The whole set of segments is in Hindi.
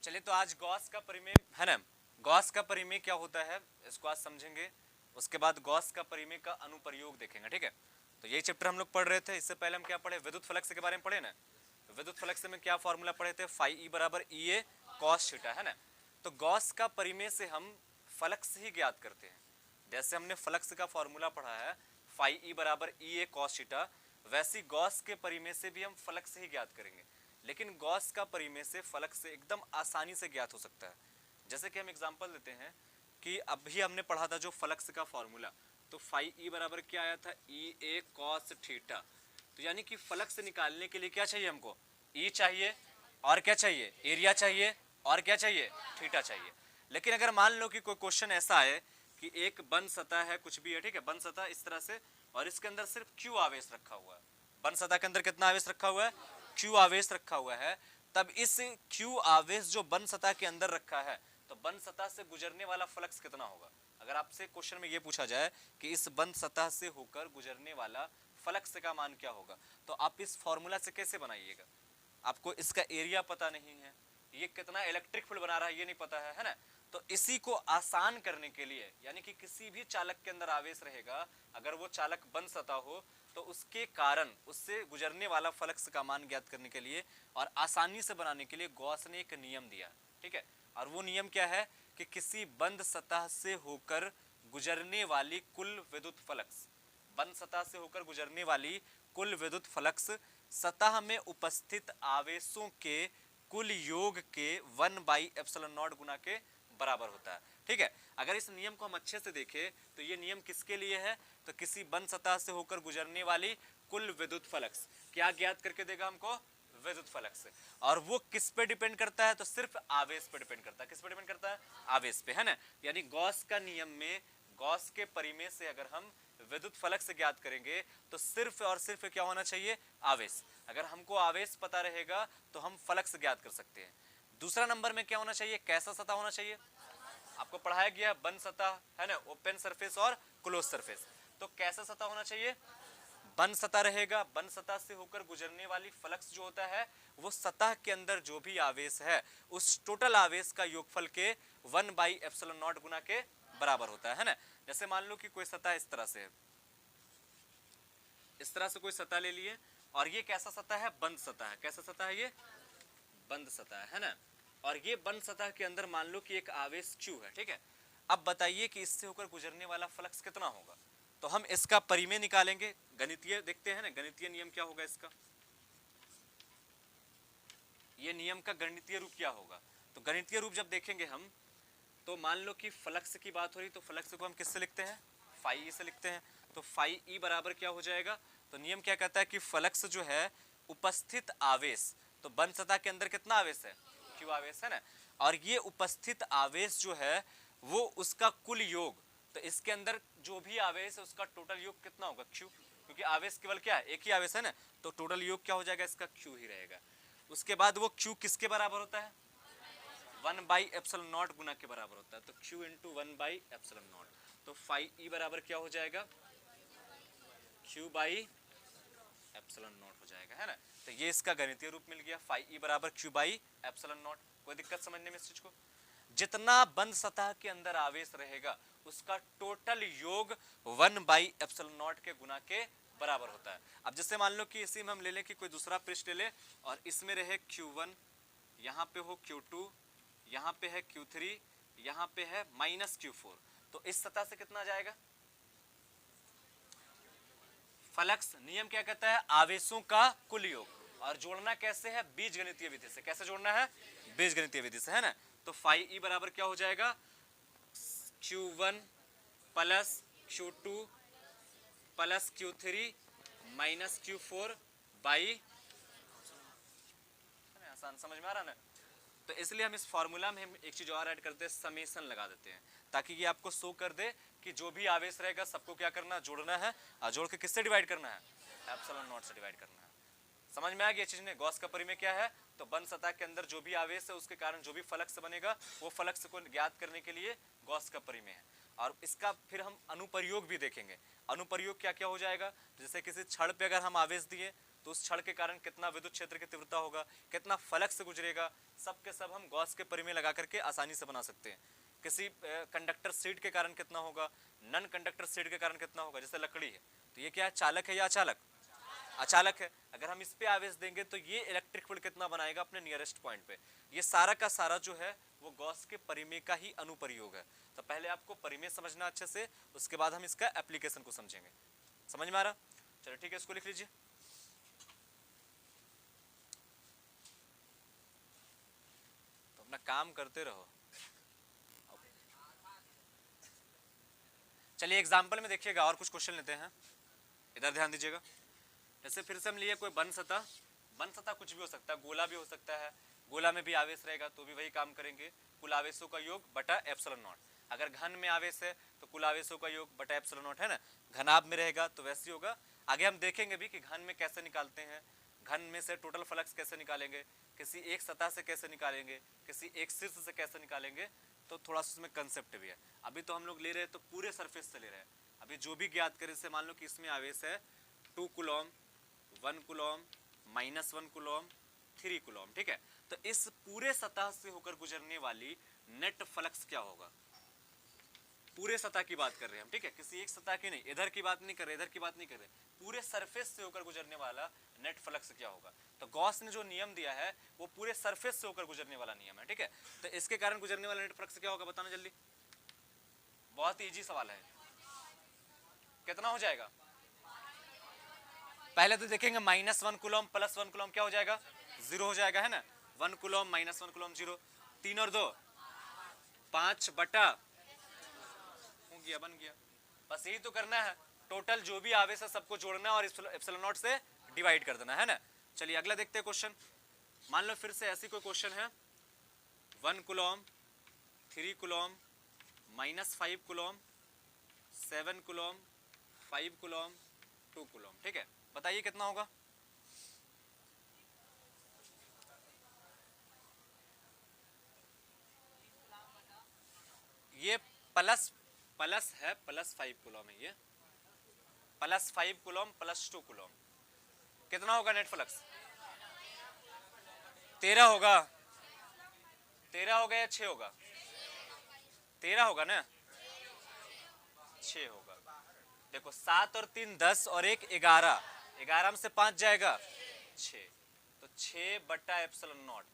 चलिए तो आज गॉस का परिमेय है ना, गॉस का परिमेय क्या होता है इसको आज समझेंगे। उसके बाद गॉस का परिमेय का अनुप्रयोग देखेंगे, ठीक है। तो यही चैप्टर हम लोग पढ़ रहे थे। इससे पहले हम क्या पढ़े, विद्युत फ्लक्स के बारे में पढ़े ना। तो विद्युत फ्लक्स में क्या फॉर्मूला पढ़े थे, फाई ई बराबर ई ए कॉस थीटा, है ना। तो गॉस का परिमेय से हम फ्लक्स ही ज्ञात करते हैं। जैसे हमने फ्लक्स का फॉर्मूला पढ़ा है फाई ई बराबर ई ए कॉस थीटा, वैसी गॉस के परिमेय से भी हम फ्लक्स ही ज्ञात करेंगे। लेकिन गॉस का परिमेय से फ्लक्स से एकदम आसानी से ज्ञात हो सकता है। जैसे कि हम एग्जांपल देते हैं कि अभी हमने पढ़ा था जो फ्लक्स का फॉर्मूला, तो फाई ई बराबर क्या आया था, ई ए कॉस थीटा। तो यानी कि फ्लक्स निकालने के लिए क्या चाहिए हमको, ई चाहिए और क्या चाहिए, एरिया चाहिए और क्या चाहिए, थीटा चाहिए। लेकिन अगर मान लो कि कोई क्वेश्चन ऐसा है कि एक बंद सतह है, कुछ भी है, ठीक है, बंद सतह इस तरह से, और इसके अंदर सिर्फ क्यू आवेश रखा हुआ है। बंद सतह के अंदर कितना आवेश रखा हुआ है, क्यू आवेश रखा हुआ है। तब इस क्यू आवेश जो बंद सतह के अंदर रखा है, तो बंद सतह से गुजरने वाला फ्लक्स कितना होगा। अगर आपसे क्वेश्चन में ये पूछा जाए कि इस बंद सतह से होकर गुजरने वाला फ्लक्स का मान क्या होगा, तो आप इस फॉर्मूला से कैसे बनाइएगा। आपको इसका एरिया पता नहीं है, ये कितना इलेक्ट्रिक फील्ड बना रहा है ये नहीं पता है ना। तो इसी को आसान करने के लिए, यानी कि किसी भी चालक के अंदर आवेश रहेगा, अगर वो चालक बंद सतह हो, तो उसके कारण उससे गुजरने वाला फ्लक्स का मान ज्ञात करने के लिए और आसानी से बनाने के लिए गॉस ने एक नियम दिया, ठीक है। और वो नियम क्या है कि किसी बंद सतह से होकर गुजरने वाली कुल विद्युत फ्लक्स, बंद सतह से होकर गुजरने वाली कुल विद्युत फ्लक्स सतह में उपस्थित आवेशों के कुल योग के 1/ε0 गुना के बराबर होता है, ठीक है। अगर इस नियम को हम अच्छे से देखें तो ये नियम किसके लिए है, तो किसी बंद सतह से होकर गुजरने वाली कुल विद्युत फ्लक्स क्या ज्ञात करके देगा हमको, विद्युत फ्लक्स। और वो किस पे डिपेंड करता है, तो सिर्फ आवेश पे डिपेंड करता है। किस पे डिपेंड करता है, आवेश पे, है ना। यानी गॉस का नियम में गॉस के परिमेय से अगर हम विद्युत फ्लक्स ज्ञात करेंगे तो सिर्फ और सिर्फ क्या होना चाहिए, आवेश। अगर हमको आवेश पता रहेगा तो हम फ्लक्स ज्ञात कर सकते हैं। दूसरा नंबर में क्या होना चाहिए, कैसा सतह होना चाहिए। आपको पढ़ाया गया बंद सतह, है ना, ओपन सरफेस और क्लोज सरफेस। तो कैसा सतह होना चाहिए, बंद सतह रहेगा। बंद सतह से होकर गुजरने वाली फ्लक्स जो होता है वो सतह के अंदर जो भी आवेश है उस टोटल आवेश का योगफल के 1/ε0 गुना के बराबर होता है ना। जैसे मान लो कि कोई सतह इस तरह से है, इस तरह से कोई सतह ले लिए, और ये कैसा सतह है, बंद सतह है। कैसा सतह है, ये बंद सतह है ना। और ये बंद सतह के अंदर मान लो कि एक आवेश Q है, ठीक है। अब बताइए कि इससे होकर गुजरने वाला फ्लक्स कितना होगा। तो हम इसका परिमेय निकालेंगे, गणितीय देखते हैं ना, गणितीय नियम क्या होगा इसका, ये नियम का गणितीय रूप क्या होगा। तो गणितीय रूप जब देखेंगे हम, तो मान लो कि फ्लक्स की बात हो रही, तो फ्लक्स को हम किससे लिखते हैं, फाई ई से लिखते हैं। तो फाई ई बराबर क्या हो जाएगा, तो नियम क्या कहता है कि फ्लक्स जो है उपस्थित आवेश, तो बंद सतह के अंदर कितना आवेश है, क्यू आवेश है ना। और ये उपस्थित आवेश जो है वो उसका कुल योग, तो इसके अंदर जो भी आवेश है उसका टोटल योग कितना होगा, क्यू, क्योंकि आवेश केवल क्या है, एक ही आवेश है ना। तो टोटल योग क्या हो जाएगा, इसका क्यू ही रहेगा। उसके बाद वो क्यू किसके बराबर होता है, 1/ε0 गुना के बराबर होता है। तो Q इंटू 1/ε0। तो फाई ई बराबर क्या हो जाएगा, Q/ε0 हो जाएगा, है ना। तो ये इसका गणितीय रूप मिल गया, फाई ई बराबर Q/ε0। कोई दिक्कत समझने में इस चीज को, जितना बंद सतह के अंदर आवेश रहेगा उसका टोटल योग 1/ε0 के गुना के बराबर होता है। अब जैसे मान लो कि इसी में हम ले लें कि कोई दूसरा पृष्ठ ले ले और इसमें रहे Q1, यहाँ पे हो Q2, यहाँ पे है Q3, यहाँ पे है -Q4, तो इस सतह से कितना जाएगा फ्लक्स। नियम क्या कहता है, आवेशों का कुल योग, और जोड़ना कैसे है, बीजगणितीय विधि से। कैसे जोड़ना है, बीजगणितीय विधि से, है ना। तो फाई ई बराबर क्या हो जाएगा, Q1 plus Q2 plus Q3 minus Q4 by, आसान समझ में आ रहा ना। तो इसलिए हम इस फॉर्मूला में हम एक चीज और ऐड करते हैं, समेशन लगा देते हैं, ताकि ये आपको शो कर दे कि जो भी आवेश रहेगा सबको क्या करना, जोड़ना है, और जोड़ के किससे डिवाइड करना है, ε0 से डिवाइड करना है। समझ में आ गया चीज ने। गॉस का परिमेय क्या है, तो बंद सतह के अंदर जो भी आवेश है उसके कारण जो भी फ्लक्स बनेगा वो फ्लक्स को ज्ञात करने के लिए गॉस का परिमेय है। और इसका फिर हम अनुप्रयोग भी देखेंगे। अनुप्रयोग क्या क्या हो जाएगा, जैसे किसी छड़ पे अगर हम आवेश दिए तो तो उस क्षण के कारण कितना विद्युत क्षेत्र की तीव्रता होगा, कितना फलक से गुजरेगा, सब के सब हम गॉस के परिमेय लगा करके आसानी से बना सकते हैं। किसी कंडक्टर सीट के कारण कितना होगा, नन कंडक्टर सीट के कारण कितना होगा, जैसे लकड़ी है तो ये क्या है, चालक है या अचालक, अचालक है। अगर हम इस पे आवेश देंगे तो ये इलेक्ट्रिक फील्ड कितना बनाएगा अपने नियरेस्ट पॉइंट पे। ये सारा का सारा जो है वो गॉस के परिमेय का ही अनुप्रयोग है। तो पहले आपको परिमेय समझना अच्छे से, उसके बाद हम इसका एप्लीकेशन को समझेंगे। समझ में आ रहा? चलो ठीक है, इसको लिख लीजिए। तो अपना काम करते रहो। चलिए एग्जाम्पल में देखिएगा, और कुछ क्वेश्चन लेते हैं, इधर ध्यान दीजिएगा। जैसे फिर से हम लिए कोई बंद सतह, बंद सतह कुछ भी हो सकता है, गोला भी हो सकता है, गोला में भी आवेश रहेगा तो भी वही काम करेंगे, कुल आवेशों का योग बटा एप्सिलॉन नॉट। अगर घन में आवेश है तो कुल आवेशों का योग बटा एप्सिलॉन नॉट है ना, घनाभ में रहेगा तो वैसे ही होगा। आगे हम देखेंगे भी कि घन में कैसे निकालते हैं, घन में से टोटल फ्लक्स कैसे निकालेंगे, किसी एक सतह से कैसे निकालेंगे, किसी एक शीर्ष से कैसे निकालेंगे, तो थोड़ा सा उसमें कंसेप्ट भी है। अभी तो हम लोग ले रहे हैं तो पूरे सरफेस से ले रहे हैं। अभी जो भी ज्ञात करें, से मान लो कि इसमें आवेश है 2 कूलम, 1 कूलम, -1 कूलम, 3 कूलम, ठीक है। तो इस पूरे सतह से होकर गुजरने वाली नेट फ्लक्स क्या होगा, पूरे सतह की बात कर रहे हैं हम, ठीक है, किसी एक सतह की नहीं, इधर की बात नहीं कर रहे, इधर की बात नहीं कर रहे, पूरे सरफेस से होकर गुजरने वाला नेट फ्लक्स क्या होगा। तो गॉस ने जो नियम दिया है वो पूरे सरफेस से होकर गुजरने वाला नियम है, ठीक है। तो इसके कारण गुजरने वाला नेट फ्लक्स क्या होगा, बताना जल्दी। बहुत इजी सवाल है, कितना हो जाएगा? पहले तो देखेंगे -1 कूलम प्लस 1 कूलम क्या हो जाएगा, 0 हो जाएगा, है ना। 1 कूलम -1 कूलम 0, 3 और 2 5 बटा हो गया, बन गया। बस यही तो करना है, टोटल जो भी आवेश है सबको जोड़ना है और एप्सिलॉन नॉट से डिवाइड कर देना है ना। चलिए अगला देखते हैं क्वेश्चन। मान लो फिर से ऐसी कोई क्वेश्चन है, 1 coulomb, 3 coulomb, -5 coulomb, 7 coulomb, 5 coulomb, 2 coulomb, ठीक है। बताइए कितना होगा। ये प्लस प्लस है, +5 कूलम है, ये +5 कूलम +2 कूलम, कितना होगा नेट फ्लक्स? 13 होगा, 13 होगा या 6 होगा? 13 होगा ना, 6 होगा। देखो 7 और 3 10 और 1 11, 11 में से 5 जाएगा 6, तो 6 बटा एप्सिलॉन नॉट।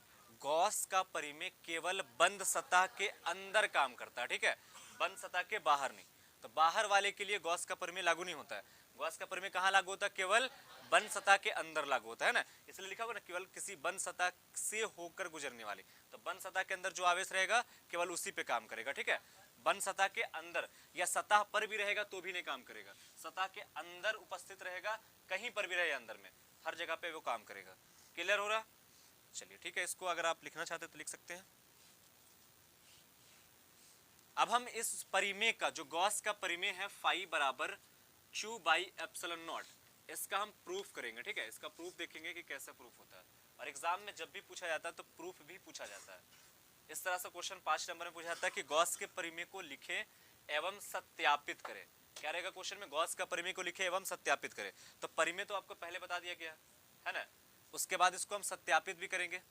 गॉस का परिमेय केवल बंद सतह के अंदर काम करता है, ठीक है, बंद सतह के बाहर नहीं। तो बाहर वाले के लिए गॉस का परिमेय लागू नहीं होता है। गॉस का परिमेय कहाँ लागू होता है? केवल बंद सतह के अंदर लागू होता है ना, इसलिए लिखा होगा ना केवल किसी बंद सतह से होकर गुजरने वाली। तो बंद सतह के अंदर जो आवेश रहेगा केवल उसी पे काम करेगा, ठीक है। बंद सतह के अंदर या सतह पर भी रहेगा तो भी नहीं काम करेगा, सतह के अंदर उपस्थित रहेगा, कहीं पर भी रहे अंदर में, हर जगह पे वो काम करेगा। क्लियर हो रहा? चलिए ठीक है, इसको अगर आप लिखना चाहते तो लिख सकते हैं। अब हम इस परिमेय का, जो गॉस का परिमेय है फाई बराबर Q बाई एप्सिलॉन नॉट, इसका हम प्रूफ करेंगे, ठीक है। इसका प्रूफ देखेंगे कि कैसे प्रूफ होता है, और एग्जाम में जब भी पूछा जाता है तो प्रूफ भी पूछा जाता है। इस तरह से क्वेश्चन 5 नंबर में पूछा जाता है कि गॉस के परिमेय को लिखें एवं सत्यापित करें। क्या रहेगा क्वेश्चन में? गॉस का परिमेय को लिखे एवं सत्यापित करें। तो परिमेय तो आपको पहले बता दिया गया है ना, उसके बाद इसको हम सत्यापित भी करेंगे।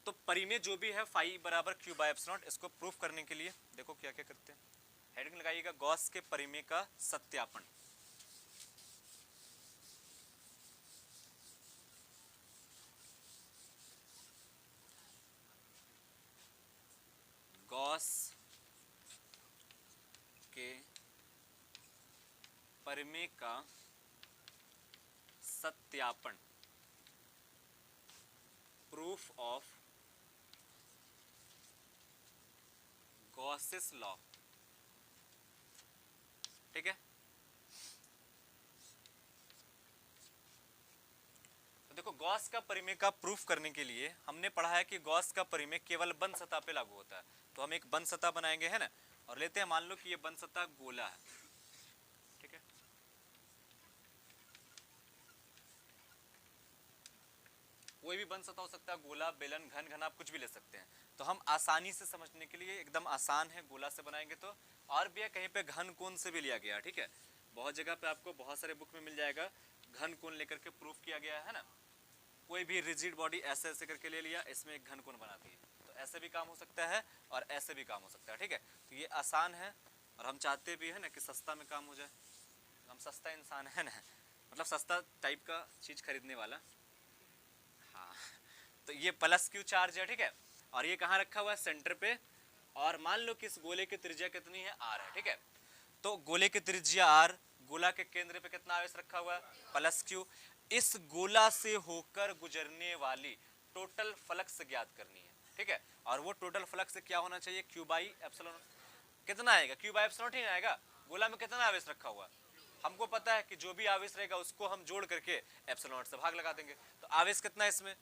तो परिमेय जो भी है फाई बराबर Q बाई एप्सिलॉन नॉट, इसको प्रूफ करने के लिए देखो क्या क्या करते हैं। हेडिंग लगाइएगा गॉस के परिमेय का सत्यापन। गॉस के परिमेय का सत्यापन, प्रूफ ऑफ गॉसेस लॉ, ठीक है। तो देखो गॉस का परिमेय का प्रूफ करने के लिए हमने पढ़ा है कि गॉस का परिमेय केवल बंद सतह पे लागू होता है। तो हम एक बंद सतह बनाएंगे, है ना, और लेते हैं, मान लो कि ये बंद सतह गोला है, ठीक है। कोई भी बंद सतह हो सकता है, गोला, बेलन, घन, घन, आप कुछ भी ले सकते हैं। तो हम आसानी से समझने के लिए, एकदम आसान है, गोला से बनाएंगे तो और भी है, कहीं पे घन कोण से भी लिया गया, ठीक है, बहुत जगह पे आपको बहुत सारे बुक में मिल जाएगा घन कोण लेकर के प्रूफ किया गया है ना। कोई भी रिजिड बॉडी ऐसे ऐसे करके ले लिया, इसमें एक घन कोण बनाती है, तो ऐसे भी काम हो सकता है और ऐसे भी काम हो सकता है, ठीक है। तो ये आसान है और हम चाहते भी है ना कि सस्ता में काम हो जाए, हम सस्ता इंसान है ना, मतलब सस्ता टाइप का चीज खरीदने वाला। हाँ, तो ये प्लस क्यू चार्ज है, ठीक है, और ये कहाँ रखा हुआ है, सेंटर पे। और मान लो कि इस गोले की त्रिज्या कितनी है, आर है, ठीक है। तो गोले की त्रिज्या आर, गोला के केंद्र पे कितना आवेश रखा हुआ है, प्लस क्यू। इस गोला से होकर गुजरने वाली टोटल फ्लक्स ज्ञात करनी है, ठीक है। और वो टोटल फ्लक्स क्या होना चाहिए, क्यू बाई एप्सिलॉन। कितना आएगा, क्यू बाई एप्सिलॉन ही आएगा। गोला में कितना आवेश रखा हुआ, हमको पता है कि जो भी आवेश रहेगा उसको हम जोड़ करके एप्सिलॉन से भाग लगा देंगे। तो आवेश कितना है इसमें,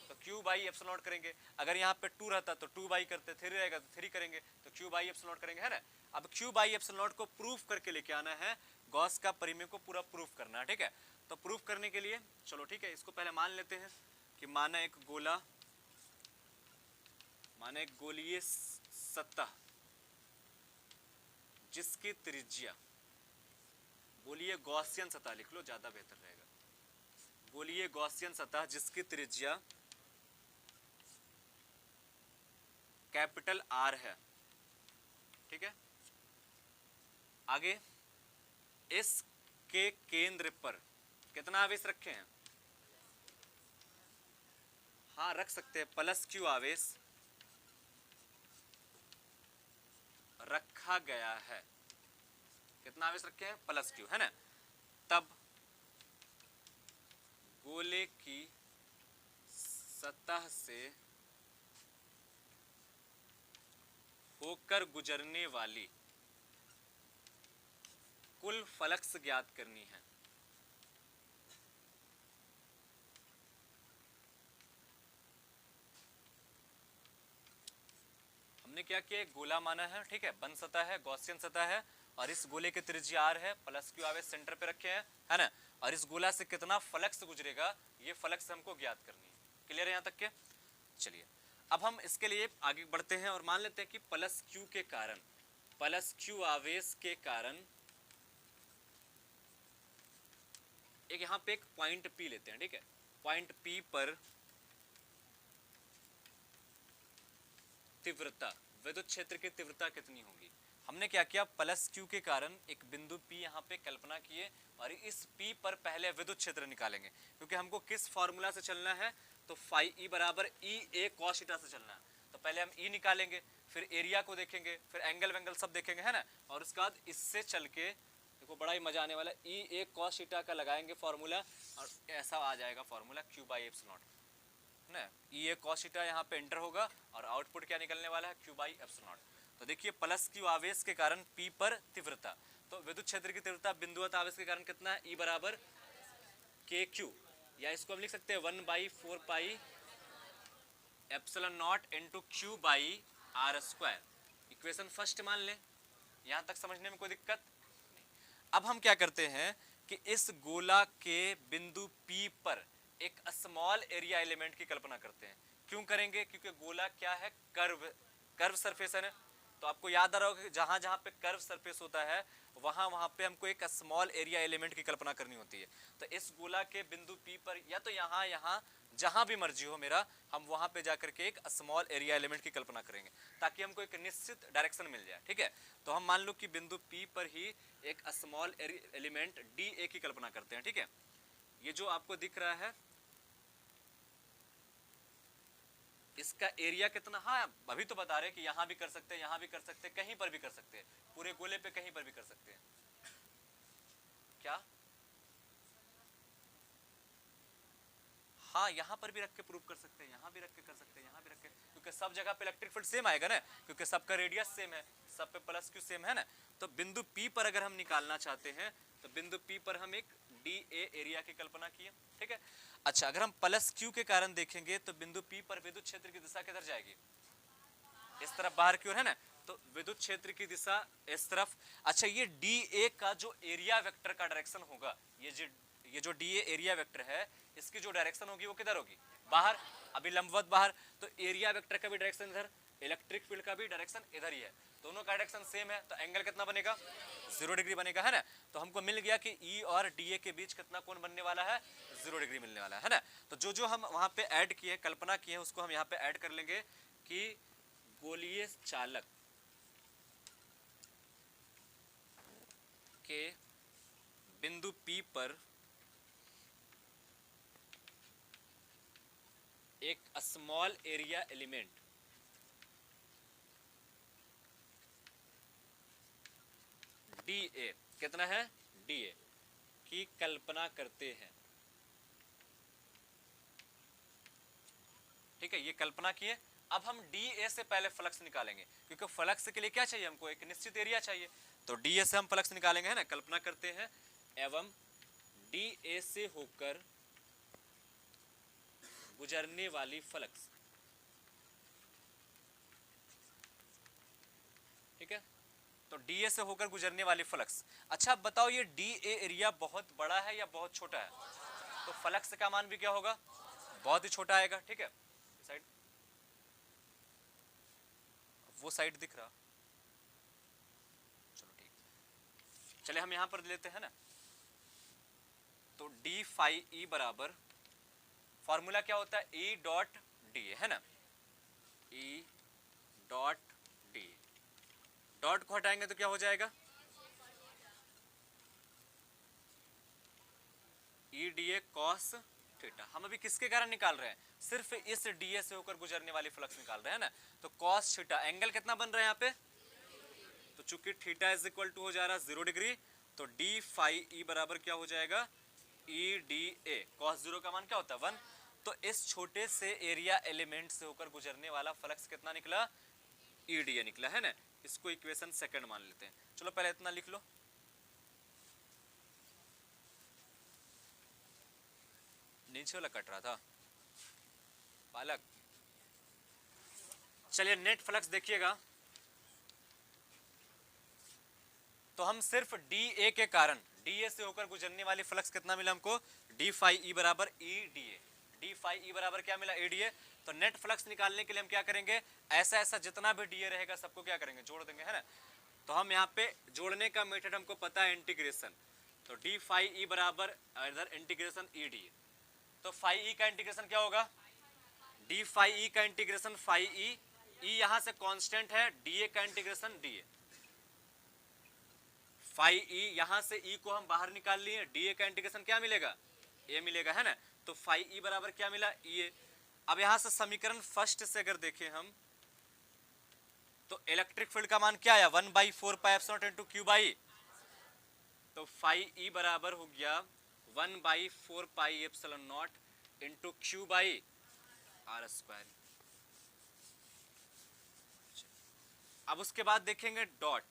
तो क्यू बाई एप्सिलॉन नॉट करेंगे। अगर यहाँ पे 2 रहता तो 2 बाई करते, 3 रहेगा तो 3 करेंगे, तो क्यू बाई एप्सिलॉन नॉट करेंगे, है ना। अब क्यू बाई एप्सिलॉन नॉट को प्रूफ करके लेके आना है, गॉस का परिमेय को पूरा प्रूफ करना है, ठीक है। तो प्रूफ करने के लिए चलो ठीक है, इसको पहले मान लेते हैं कि माना एक गोला, माना एक गोलीय सतह जिसकी त्रिज्या, गोलीय गॉसियन सतह लिख लो ज्यादा बेहतर रहेगा, गोलीय गॉसियन सतह जिसकी त्रिज्या कैपिटल आर है, ठीक है। आगे इस के केंद्र पर कितना आवेश रखे हैं, हाँ रख सकते हैं, प्लस क्यू आवेश रखा गया है। कितना आवेश रखे हैं, प्लस क्यू, है ना। तब गोले की सतह से होकर गुजरने वाली कुल फ्लक्स ज्ञात करनी है। हमने क्या किया, गोला माना है, ठीक है, बंद सतह है, गॉसियन सतह है, और इस गोले की त्रिज्या आर है, प्लस क्यू आवेश सेंटर पे रखे हैं, है ना। और इस गोला से कितना फ्लक्स गुजरेगा, ये फ्लक्स हमको ज्ञात करनी है। क्लियर है यहाँ तक के। चलिए अब हम इसके लिए आगे बढ़ते हैं और मान लेते हैं कि प्लस क्यू के कारण, प्लस क्यू आवेश के कारण एक यहाँ पे एक पॉइंट पी लेते हैं, ठीक है। पॉइंट पी पर तीव्रता, विद्युत क्षेत्र की तीव्रता कितनी होगी। हमने क्या किया, प्लस क्यू के कारण एक बिंदु P यहाँ पे कल्पना किए और इस P पर पहले विद्युत क्षेत्र निकालेंगे, क्योंकि हमको किस फॉर्मूला से चलना है, तो फाई ई बराबर ई ए कॉस थीटा से चलना है। तो पहले हम ई निकालेंगे, फिर एरिया को देखेंगे, फिर एंगल वेंगल सब देखेंगे, है ना। और उसके बाद इससे चल के देखो बड़ा ही मजा आने वाला, ई ए कॉस थीटा का लगाएंगे फॉर्मूला और ऐसा आ जाएगा formula Q by epsilon not, ना। ई ए कॉस थीटा यहाँ पे एंटर होगा और आउटपुट क्या निकलने वाला है, क्यू बाई एप्सिलॉन नॉट। तो देखिए प्लस क्यू आवेश के कारण P पर तीव्रता, तो विद्युत क्षेत्र की तीव्रता बिंदुवत आवेश के कारण कितना है, E बराबर के क्यू, या इसको हम लिख सकते हैं 1/4 pi epsilon not into q by are square. Equation first मान लें, यहां तक समझने में कोई दिक्कत नहीं। अब हम क्या करते हैं कि इस गोला के बिंदु P पर एक स्मॉल एरिया एलिमेंट की कल्पना करते हैं। क्यों करेंगे, क्योंकि गोला क्या है, कर्व सरफेस है ना। तो आपको याद आ रहा होगा कि जहां जहां पे कर्व सरफेस होता है वहां वहां पे हमको एक स्मॉल एरिया एलिमेंट की कल्पना करनी होती है। तो इस गोला के बिंदु P पर या तो यहाँ जहां भी मर्जी हो मेरा, हम वहां पे जाकर के एक स्मॉल एरिया एलिमेंट की कल्पना करेंगे ताकि हमको एक निश्चित डायरेक्शन मिल जाए, ठीक है। तो हम मान लो कि बिंदु P पर ही एक स्मॉल एलिमेंट DA की कल्पना करते हैं, ठीक है। ये जो आपको दिख रहा है इसका एरिया कितना, हाँ अभी तो बता रहे कि यहां भी कर सकते हैं, यहां भी कर सकते हैं, कहीं पर भी कर सकते हैं, पूरे गोले पे कहीं पर भी कर सकते हैं। क्या, हाँ यहां पर भी रख के प्रूव कर सकते हैं, यहां भी रख के कर सकते हैं, यहां भी रख के, क्योंकि सब जगह पे इलेक्ट्रिक फील्ड सेम आएगा ना, क्योंकि सबका रेडियस सेम है, सब पे प्लस क्यू सेम है ना। तो बिंदु P पर अगर हम निकालना चाहते हैं तो बिंदु P पर हम एक DA एरिया की कल्पना किए, ठीक है। अच्छा अगर हम प्लस क्यू के कारण देखेंगे तो बिंदु P पर विद्युत क्षेत्र की दिशा किधर जाएगी, इस तरफ बाहर की ओर, है ना। तो विद्युत क्षेत्र की दिशा इस तरफ। अच्छा ये DA का जो एरिया वेक्टर का डायरेक्शन होगा, ये जो DA एरिया वेक्टर है इसकी जो डायरेक्शन होगी वो किधर होगी, बाहर, अभी लंबवत बाहर। तो एरिया वेक्टर का भी डायरेक्शन इधर, इलेक्ट्रिक फील्ड का भी डायरेक्शन इधर ही है। तो दोनों का डायरेक्शन सेम है, तो एंगल कितना बनेगा, 0 डिग्री बनेगा, है ना। तो हमको मिल गया कि ई और डी ए के बीच कितना कोण बनने वाला है, 0 डिग्री मिलने वाला है ना। तो जो जो हम वहां पे ऐड किए, कल्पना किए, उसको हम यहाँ पे ऐड कर लेंगे कि गोलीय चालक के बिंदु P पर एक small area element D A, कितना है, डी ए की कल्पना करते हैं। ठीक है, ये कल्पना किए। अब हम डी ए से पहले फ्लक्स निकालेंगे, क्योंकि फ्लक्स के लिए क्या चाहिए, हमको एक निश्चित एरिया चाहिए। तो डी ए से हम फ्लक्स निकालेंगे, है ना। कल्पना करते हैं एवं डी ए से होकर गुजरने वाली फ्लक्स, ठीक है। तो डी ए से होकर गुजरने वाली फ्लक्स। अच्छा अब बताओ, ये डी ए एरिया बहुत बड़ा है या बहुत छोटा है, तो फ्लक्स का मान भी क्या होगा, बहुत ही छोटा आएगा, ठीक है। साइड, वो साइड दिख रहा, चलो ठीक, चले हम यहां पर लेते हैं ना। तो डी फाई ई बराबर, फॉर्मूला क्या होता है, ई डॉट डी, है ना, ई डॉट डी। डॉट को हटाएंगे तो क्या हो जाएगा, ई डी ए कॉस थीटा। हम अभी किसके कारण निकाल रहे हैं, सिर्फ इस डी ए से होकर गुजरने वाली फ्लक्स निकाल रहे हैं ना। तो कॉस थीटा, एंगल कितना बन रहा है यहाँ पे, तो चूंकि थीटा इज इक्वल टू हो जा रहा है 0 डिग्री, तो डी फाई ई बराबर क्या हो जाएगा, ई डी ए। कॉस 0 का मान क्या होता है, 1। तो इस छोटे से एरिया एलिमेंट से होकर गुजरने वाला फ्लक्स कितना निकला, ई डी ए निकला, है ना। इसको इक्वेशन सेकंड मान लेते हैं। चलो पहले इतना लिख लो, नीचे वाला कट रहा था पालक। चलिए नेट फ्लक्स देखिएगा, तो हम सिर्फ डी ए के कारण, डी ए से होकर गुजरने वाली फ्लक्स कितना मिला हमको, डी फाई ई बराबर E D A. D phi E बराबर क्या मिला, ए डी ए। तो नेट फ्लक्स निकालने के लिए हम क्या करेंगे, ऐसा ऐसा जितना भी डी ए रहेगा सबको क्या करेंगे, जोड़ देंगे, है ना। तो हम यहाँ पे जोड़ने का मेथड हमको पता है, इंटीग्रेशन। तो डी फाई ई बराबर इधर इंटीग्रेशन ई डी ए। तो फाई ई का इंटीग्रेशन क्या होगा, डी फाई ई का इंटीग्रेशन फाई ई, ई यहां से कांस्टेंट है, डी ए का integration D A. Phi E, यहां से ई को हम बाहर निकाल लिए, डी ए का इंटीग्रेशन क्या मिलेगा, ए मिलेगा, है ना। तो फाई ई बराबर क्या मिला, ई ए। अब यहां से समीकरण फर्स्ट से अगर देखें हम, तो इलेक्ट्रिक फील्ड का मान क्या आया, 1/4 pi epsilon naught into Q by. तो फाई ई बराबर हो गया 1/4 pi epsilon naught into Q by are square. अब उसके बाद देखेंगे डॉट,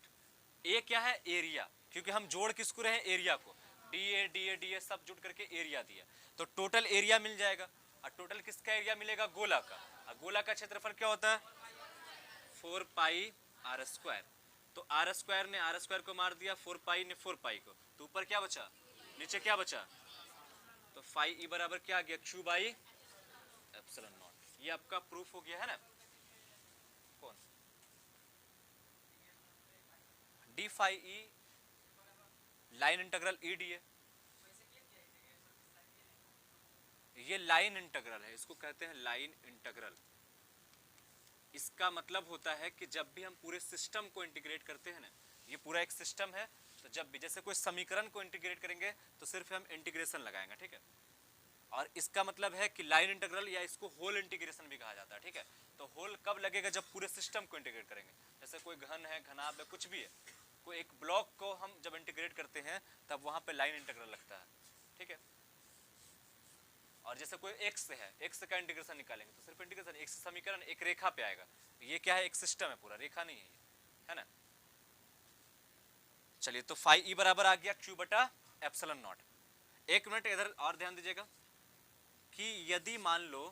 ए क्या है, एरिया, क्योंकि हम जोड़ किसको रहे हैं, एरिया को। D A D A D A सब जुड़ करके एरिया दिया, तो टोटल एरिया मिल जाएगा। और टोटल किसका एरिया मिलेगा, गोला का। और गोला का क्षेत्रफल क्या होता है, 4 पाई आर स्क्वायर। तो आर स्क्वायर ने आर स्क्वायर को मार दिया, 4 पाई ने 4 पाई को, तो ऊपर क्या बचा, नीचे क्या बचा। तो फाई ई बराबर क्या आ गया, क्यू बाई एप्सिलॉन नॉट। ये आपका प्रूफ हो गया, है ना। कौन, D phi E line integral E D A, ये लाइन इंटीग्रल है, इसको कहते हैं लाइन इंटीग्रल। इसका मतलब होता है कि जब भी हम पूरे सिस्टम को इंटीग्रेट करते हैं ना, ये पूरा एक सिस्टम है, तो जब भी जैसे कोई समीकरण को इंटीग्रेट करेंगे तो सिर्फ हम इंटीग्रेशन लगाएंगे, ठीक है। और इसका मतलब है कि लाइन इंटीग्रल, या इसको होल इंटीग्रेशन भी कहा जाता है, ठीक है। तो होल कब लगेगा, जब पूरे सिस्टम को इंटीग्रेट करेंगे। जैसे कोई घन है, घनाभ है, कुछ भी है, कोई एक ब्लॉक को हम जब इंटीग्रेट करते हैं तब वहां पे लाइन इंटीग्रल लगता है, ठीक है। और जैसे कोई एक्स है, एक्स का इंटीग्रेशन निकालेंगे तो सिर्फ इंटीग्रेशन, एक्स समीकरण एक रेखा पे आएगा। ये क्या है, एक सिस्टम है पूरा, रेखा नहीं है ना। चलिए, तो फाई ई बराबर आ गया क्यू बटा एप्सिलॉन नॉट। एक मिनट इधर और ध्यान दीजिएगा कि यदि मान लो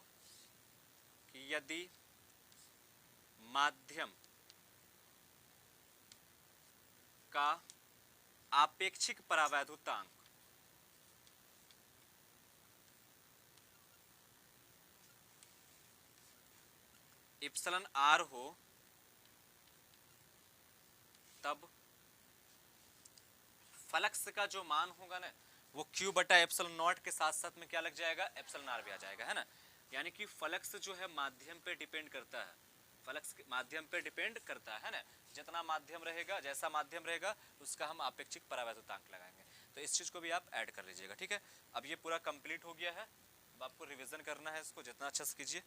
कि यदि माध्यम का आपेक्षिक परावैद्युतांक इप्सिलॉन आर हो, तब फ्लक्स का जो मान होगा ना वो Q बटा एप्सिलॉन नॉट के साथ साथ में क्या लग जाएगा, एप्सिलॉन आर भी आ जाएगा, है ना। यानी कि फ्लक्स जो है माध्यम पे डिपेंड करता है, फ्लक्स माध्यम पे डिपेंड करता है ना। जितना माध्यम रहेगा, जैसा माध्यम रहेगा उसका हम आपेक्षिक परावैद्युतांक लगाएंगे। तो इस चीज को भी आप ऐड कर लीजिएगा, ठीक है। अब ये पूरा कंप्लीट हो गया है, अब आपको रिवीजन करना है इसको, जितना अच्छा से कीजिए।